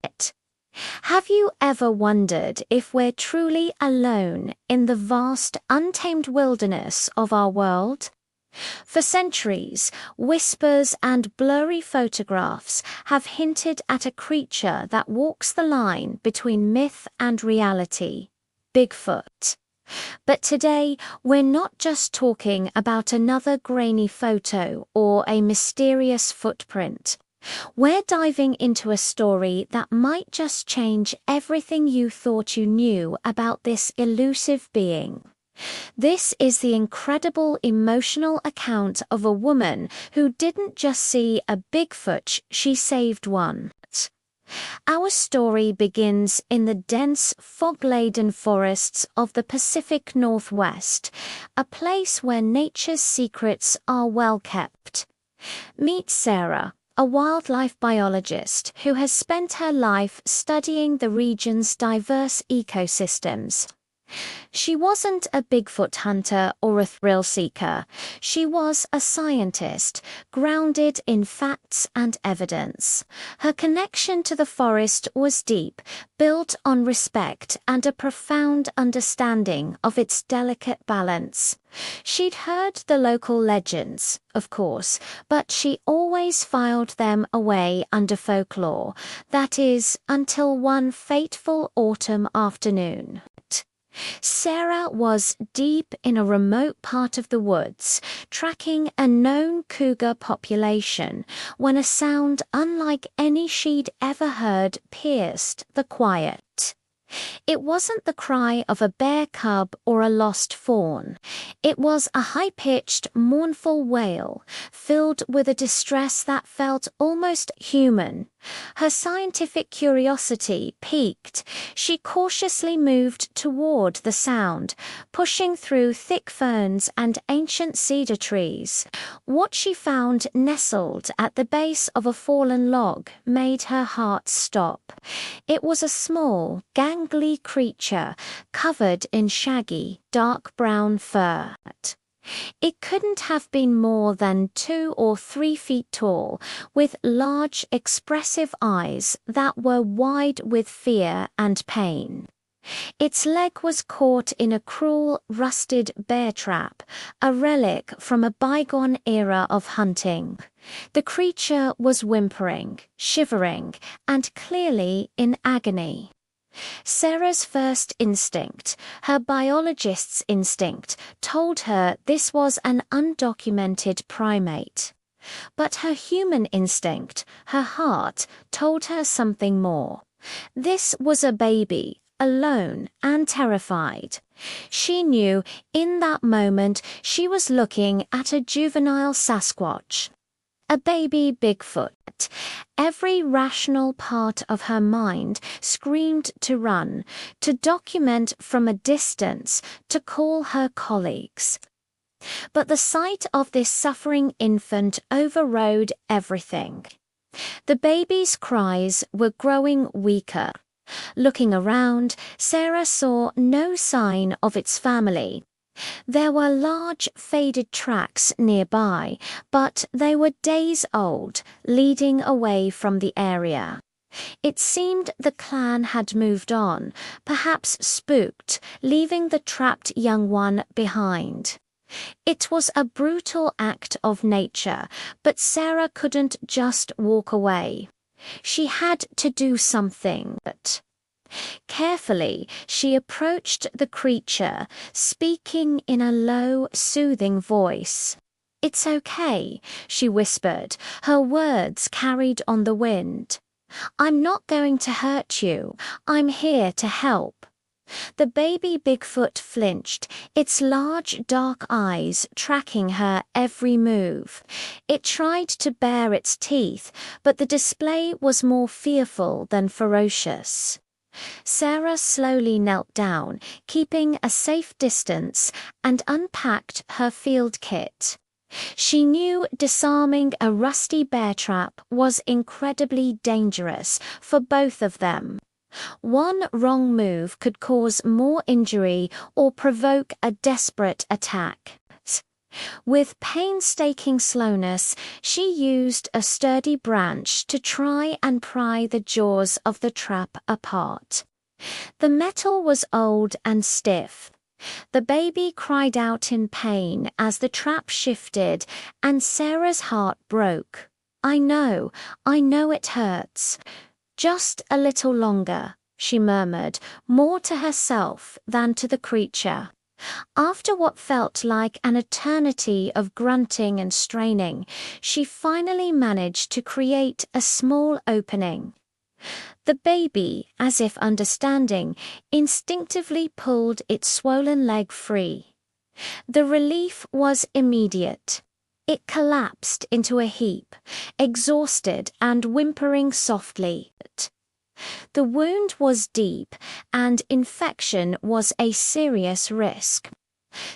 it. Have you ever wondered if we're truly alone in the vast, untamed wilderness of our world? For centuries, whispers and blurry photographs have hinted at a creature that walks the line between myth and reality: Bigfoot. But today, we're not just talking about another grainy photo or a mysterious footprint. We're diving into a story that might just change everything you thought you knew about this elusive being. This is the incredible emotional account of a woman who didn't just see a Bigfoot, she saved one. Our story begins in the dense, fog-laden forests of the Pacific Northwest, a place where nature's secrets are well kept. Meet Sarah, a wildlife biologist who has spent her life studying the region's diverse ecosystems. She wasn't a Bigfoot hunter or a thrill seeker. She was a scientist, grounded in facts and evidence. Her connection to the forest was deep, built on respect and a profound understanding of its delicate balance. She'd heard the local legends, of course, but she always filed them away under folklore. That is, until one fateful autumn afternoon. Sarah was deep in a remote part of the woods, tracking a known cougar population, when a sound unlike any she'd ever heard pierced the quiet. It wasn't the cry of a bear cub or a lost fawn. It was a high-pitched, mournful wail, filled with a distress that felt almost human. Her scientific curiosity piqued. She cautiously moved toward the sound, pushing through thick ferns and ancient cedar trees. What she found nestled at the base of a fallen log made her heart stop. It was a small, gangly creature covered in shaggy, dark brown fur. It couldn't have been more than 2 or 3 feet tall, with large, expressive eyes that were wide with fear and pain. Its leg was caught in a cruel, rusted bear trap, a relic from a bygone era of hunting. The creature was whimpering, shivering, and clearly in agony. Sarah's first instinct, her biologist's instinct, told her this was an undocumented primate. But her human instinct, her heart, told her something more. This was a baby, alone and terrified. She knew in that moment she was looking at a juvenile Sasquatch. A baby Bigfoot. Every rational part of her mind screamed to run, to document from a distance, to call her colleagues. But the sight of this suffering infant overrode everything. The baby's cries were growing weaker. Looking around, Sarah saw no sign of its family. There were large, faded tracks nearby, but they were days old, leading away from the area. It seemed the clan had moved on, perhaps spooked, leaving the trapped young one behind. It was a brutal act of nature, but Sarah couldn't just walk away. She had to do something. Carefully, she approached the creature, speaking in a low, soothing voice. "It's okay," she whispered, her words carried on the wind. "I'm not going to hurt you. I'm here to help." The baby Bigfoot flinched, its large, dark eyes tracking her every move. It tried to bare its teeth, but the display was more fearful than ferocious. Sarah slowly knelt down, keeping a safe distance, and unpacked her field kit. She knew disarming a rusty bear trap was incredibly dangerous for both of them. One wrong move could cause more injury or provoke a desperate attack. With painstaking slowness, she used a sturdy branch to try and pry the jaws of the trap apart. The metal was old and stiff. The baby cried out in pain as the trap shifted, and Sarah's heart broke. I know it hurts. Just a little longer, she murmured, more to herself than to the creature. After what felt like an eternity of grunting and straining, she finally managed to create a small opening. The baby, as if understanding, instinctively pulled its swollen leg free. The relief was immediate. It collapsed into a heap, exhausted and whimpering softly. The wound was deep, and infection was a serious risk.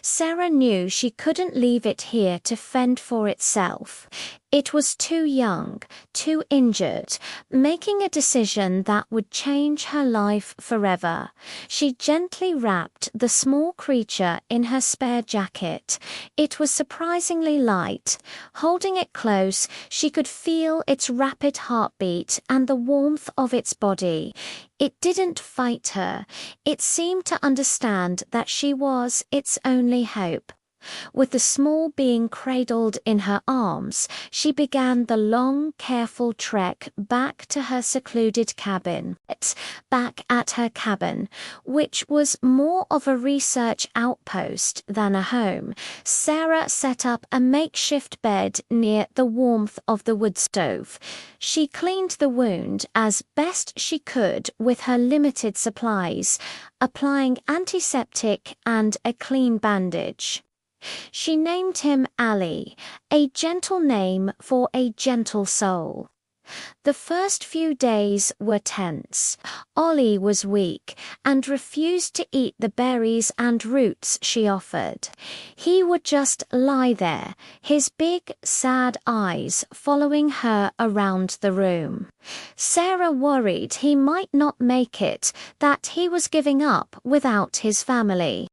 Sarah knew she couldn't leave it here to fend for itself. It was too young, too injured, making a decision that would change her life forever. She gently wrapped the small creature in her spare jacket. It was surprisingly light. Holding it close, she could feel its rapid heartbeat and the warmth of its body. It didn't fight her. It seemed to understand that she was its only hope. With the small being cradled in her arms, she began the long, careful trek back to her secluded cabin. Back at her cabin, which was more of a research outpost than a home, Sarah set up a makeshift bed near the warmth of the wood stove. She cleaned the wound as best she could with her limited supplies, applying antiseptic and a clean bandage. She named him Ali, a gentle name for a gentle soul. The first few days were tense. Ollie was weak and refused to eat the berries and roots she offered. He would just lie there, his big, sad eyes following her around the room. Sarah worried he might not make it, that he was giving up without his family.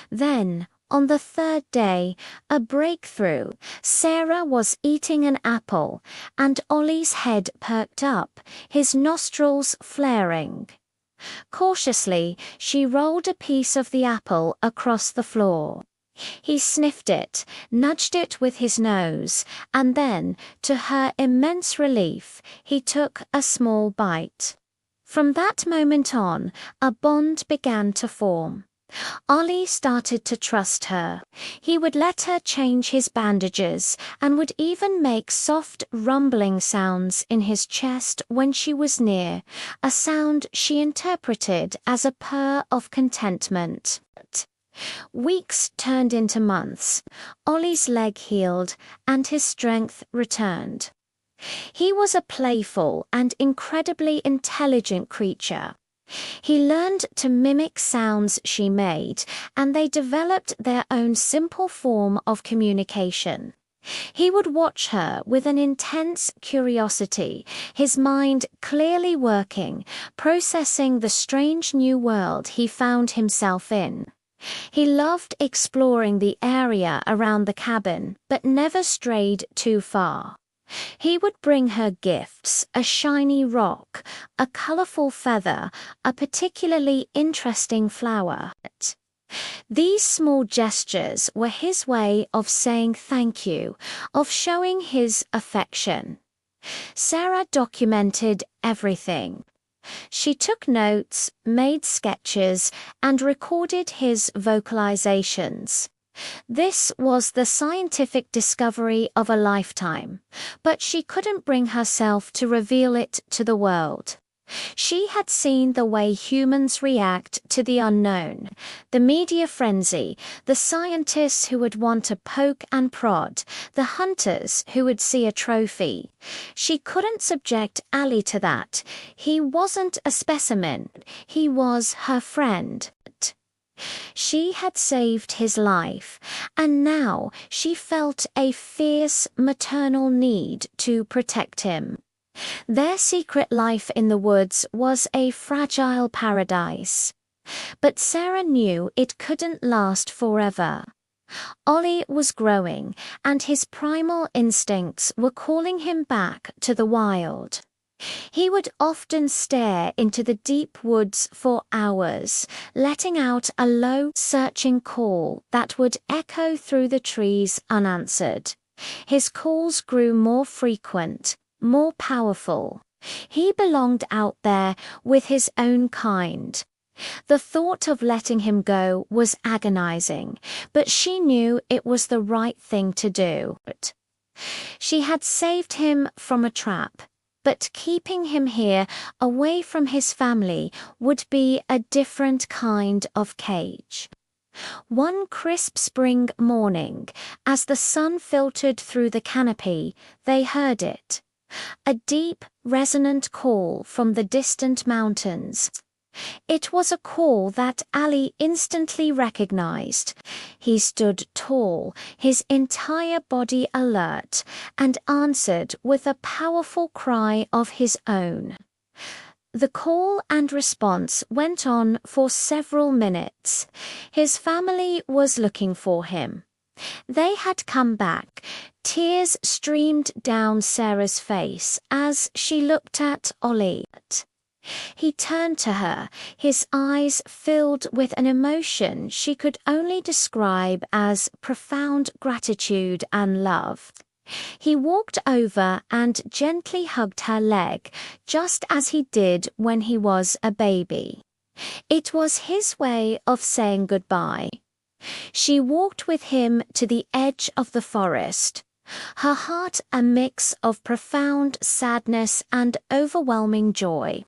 Then, on the third day, a breakthrough. Sarah was eating an apple, and Ollie's head perked up, his nostrils flaring. Cautiously, she rolled a piece of the apple across the floor. He sniffed it, nudged it with his nose, and then, to her immense relief, he took a small bite. From that moment on, a bond began to form. Ollie started to trust her. He would let her change his bandages and would even make soft rumbling sounds in his chest when she was near, a sound she interpreted as a purr of contentment. Weeks turned into months. Ollie's leg healed and his strength returned. He was a playful and incredibly intelligent creature. He learned to mimic sounds she made, and they developed their own simple form of communication. He would watch her with an intense curiosity, his mind clearly working, processing the strange new world he found himself in. He loved exploring the area around the cabin, but never strayed too far. He would bring her gifts, a shiny rock, a colorful feather, a particularly interesting flower. These small gestures were his way of saying thank you, of showing his affection. Sarah documented everything. She took notes, made sketches, and recorded his vocalizations. This was the scientific discovery of a lifetime, but she couldn't bring herself to reveal it to the world. She had seen the way humans react to the unknown, the media frenzy, the scientists who would want to poke and prod, the hunters who would see a trophy. She couldn't subject Ali to that. He wasn't a specimen, he was her friend. She had saved his life, and now she felt a fierce maternal need to protect him. Their secret life in the woods was a fragile paradise. But Sarah knew it couldn't last forever. Ollie was growing, and his primal instincts were calling him back to the wild. He would often stare into the deep woods for hours, letting out a low, searching call that would echo through the trees unanswered. His calls grew more frequent, more powerful. He belonged out there with his own kind. The thought of letting him go was agonizing, but she knew it was the right thing to do. She had saved him from a trap, but keeping him here, away from his family, would be a different kind of cage. One crisp spring morning, as the sun filtered through the canopy, they heard it. A deep, resonant call from the distant mountains. It was a call that Ali instantly recognized. He stood tall, his entire body alert, and answered with a powerful cry of his own. The call and response went on for several minutes. His family was looking for him. They had come back. Tears streamed down Sarah's face as she looked at Ollie. He turned to her, his eyes filled with an emotion she could only describe as profound gratitude and love. He walked over and gently hugged her leg, just as he did when he was a baby. It was his way of saying goodbye. She walked with him to the edge of the forest, her heart a mix of profound sadness and overwhelming joy.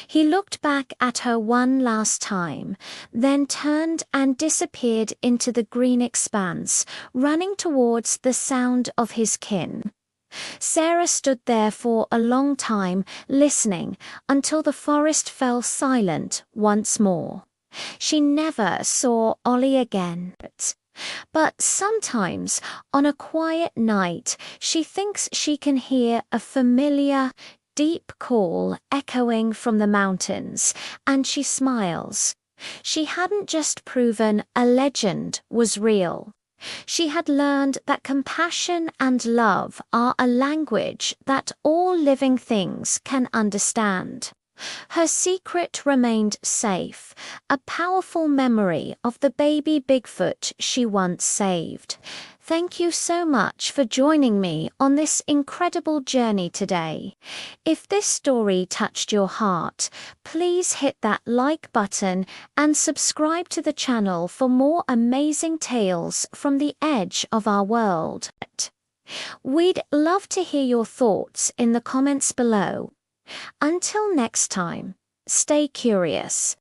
He looked back at her one last time, then turned and disappeared into the green expanse, running towards the sound of his kin. Sarah stood there for a long time, listening, until the forest fell silent once more. She never saw Ollie again. But sometimes, on a quiet night, she thinks she can hear a familiar, deep call echoing from the mountains, and she smiles. She hadn't just proven a legend was real. She had learned that compassion and love are a language that all living things can understand. Her secret remained safe, a powerful memory of the baby Bigfoot she once saved. Thank you so much for joining me on this incredible journey today. If this story touched your heart, please hit that like button and subscribe to the channel for more amazing tales from the edge of our world. We'd love to hear your thoughts in the comments below. Until next time, stay curious.